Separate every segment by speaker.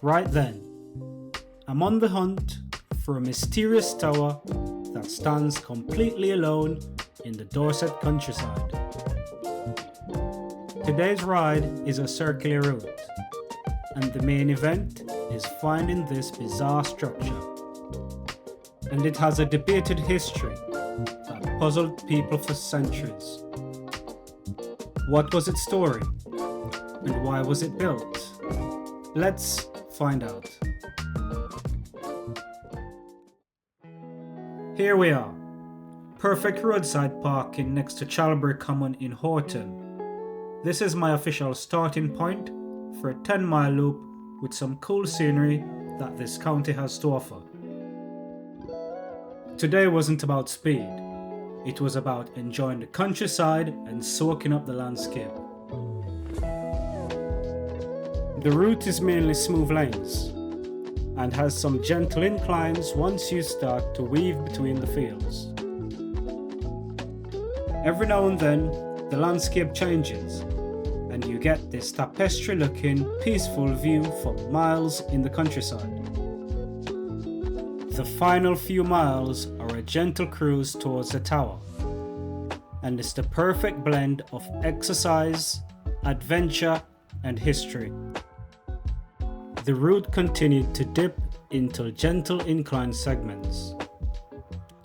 Speaker 1: Right then, I'm on the hunt for a mysterious tower that stands completely alone in the Dorset countryside. Today's ride is a circular route, and the main event is finding this bizarre structure. And it has a debated history that puzzled people for centuries. What was its story? And why was it built? Let's find out. Here we are. Perfect roadside parking next to Chalbury Common in Horton. This is my official starting point for a 10-mile loop with some cool scenery that this county has to offer. Today wasn't about speed. It was about enjoying the countryside and soaking up the landscape. The route is mainly smooth lanes and has some gentle inclines once you start to weave between the fields. Every now and then, the landscape changes and you get this tapestry-looking, peaceful view for miles in the countryside. The final few miles are a gentle cruise towards the tower, and it's the perfect blend of exercise, adventure, and history. The route continued to dip into gentle incline segments.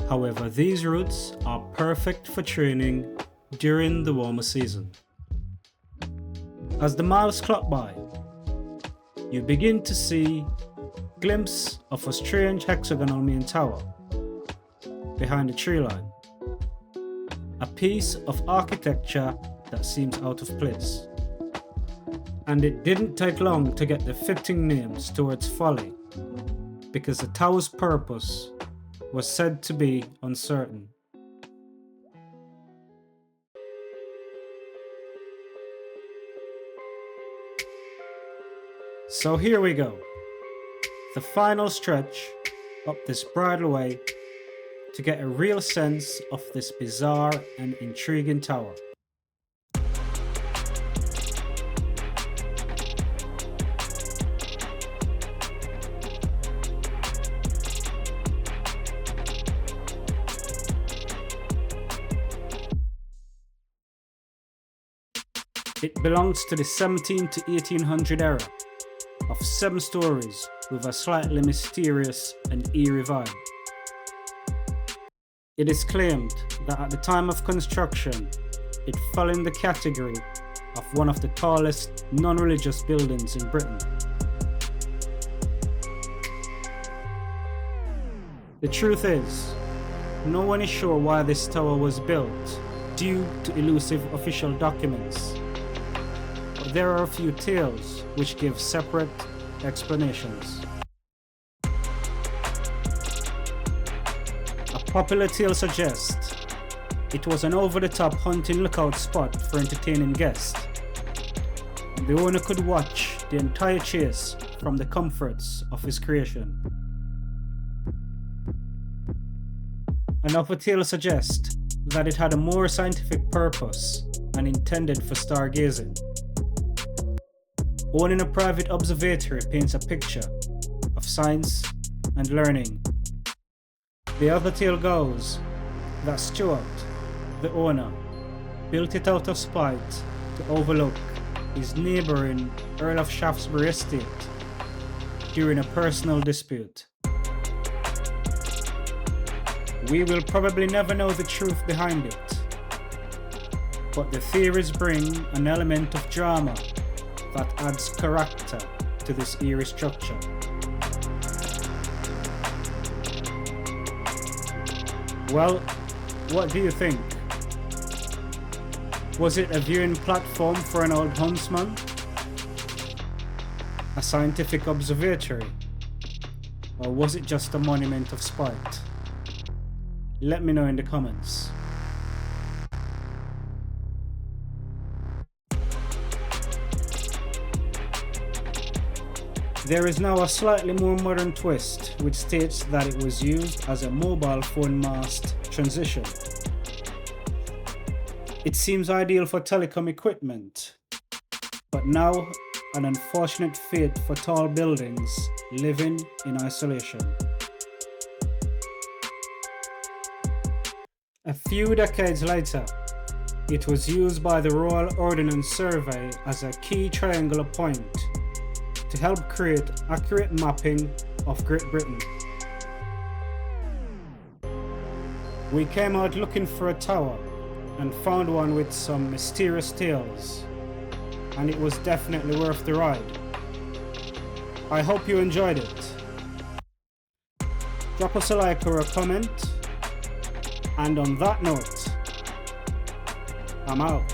Speaker 1: However, these routes are perfect for training during the warmer season. As the miles clock by, you begin to see a glimpse of a strange hexagonal main tower behind the tree line. A piece of architecture that seems out of place. And it didn't take long to get the fitting names to its folly, because the tower's purpose was said to be uncertain. So here we go, the final stretch up this bridleway to get a real sense of this bizarre and intriguing tower. It belongs to the 17 to 1800 era, of 7 stories with a slightly mysterious and eerie vibe. It is claimed that at the time of construction, it fell in the category of one of the tallest non-religious buildings in Britain. The truth is, no one is sure why this tower was built due to elusive official documents. But there are a few tales which give separate explanations. A popular tale suggests it was an over-the-top hunting lookout spot for entertaining guests. The owner could watch the entire chase from the comforts of his creation. Another tale suggests that it had a more scientific purpose and intended for stargazing. Owning a private observatory paints a picture of science and learning. The other tale goes that Stuart, the owner, built it out of spite to overlook his neighbouring Earl of Shaftesbury estate during a personal dispute. We will probably never know the truth behind it, but the theories bring an element of drama that adds character to this eerie structure. Well, what do you think? Was it a viewing platform for an old huntsman? A scientific observatory? Or was it just a monument of spite? Let me know in the comments. There is now a slightly more modern twist which states that it was used as a mobile phone mast transition. It seems ideal for telecom equipment, but now an unfortunate fate for tall buildings living in isolation. A few decades later, it was used by the Royal Ordnance Survey as a key triangular point to help create accurate mapping of Great Britain. We came out looking for a tower and found one with some mysterious tales, and it was definitely worth the ride. I hope you enjoyed it. Drop us a like or a comment, and on that note, I'm out.